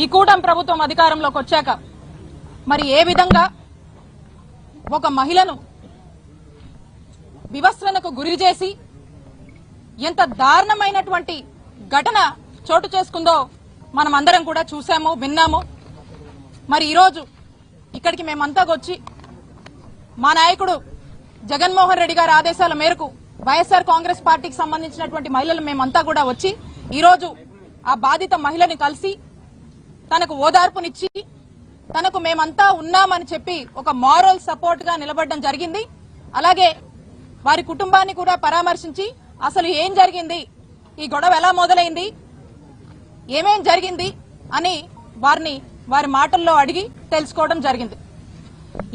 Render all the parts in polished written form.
ఈ కూటమి ప్రభుత్వం అధికారంలోకి వచ్చాక మరి ఏ విధంగా ఒక మహిళను వివస్త్రణకు గురి చేసి ఎంత దారుణమైనటువంటి ఘటన చోటు చేసుకుందో మనం అందరం కూడా చూసాము, విన్నాము. మరి ఈరోజు ఇక్కడికి మేమంతా వచ్చి మా నాయకుడు జగన్మోహన్ రెడ్డి గారి ఆదేశాల మేరకు వైఎస్ఆర్ కాంగ్రెస్ పార్టీకి సంబంధించినటువంటి మహిళలు మేమంతా కూడా వచ్చి ఈరోజు ఆ బాధిత మహిళని కలిసి తనకు ఓదార్పునిచ్చి తనకు మేమంతా ఉన్నామని చెప్పి ఒక మారల్ సపోర్ట్ గా నిలబడడం జరిగింది. అలాగే వారి కుటుంబాన్ని కూడా పరామర్శించి అసలు ఏం జరిగింది, ఈ గొడవ ఎలా మొదలైంది, ఏమేం జరిగింది అని వారి మాటల్లో అడిగి తెలుసుకోవడం జరిగింది.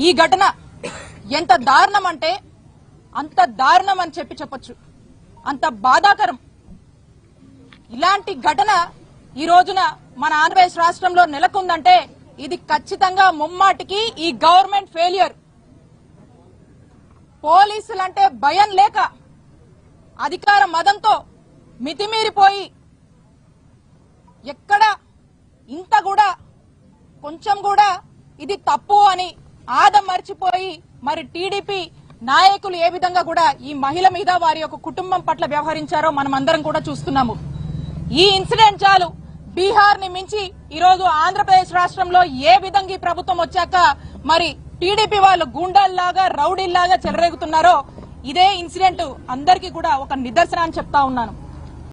ఈ ఘటన ఎంత దారుణం అంటే అంత దారుణం అని చెప్పొచ్చు, అంత బాధాకరం. ఇలాంటి ఘటన ఈ రోజున మన ఆంధ్రప్రదేశ్ రాష్ట్రంలో నెలకొందంటే ఇది ఖచ్చితంగా ముమ్మాటికి ఈ గవర్నమెంట్ ఫెయిల్యూర్. పోలీసులంటే భయం లేక అధికార మదంతో మితిమీరిపోయి ఎక్కడ ఇంత కూడా కొంచెం కూడా ఇది తప్పు అని ఆదం మర్చిపోయి మరి టీడీపీ నాయకులు ఏ విధంగా కూడా ఈ మహిళ మీద వారి యొక్క కుటుంబం పట్ల వ్యవహరించారో మనం అందరం కూడా చూస్తున్నాము. ఈ ఇన్సిడెంట్ చాలు బీహార్ ని మించి ఈరోజు ఆంధ్రప్రదేశ్ రాష్ట్రంలో ఏ విధంగా ఈ ప్రభుత్వం వచ్చాక మరి టీడీపీ వాళ్ళు గూండాల్లాగా రౌడీల్లాగా చెలరేగుతున్నారో ఇదే ఇన్సిడెంట్ అందరికీ కూడా ఒక నిదర్శనం అని చెప్తా ఉన్నాను.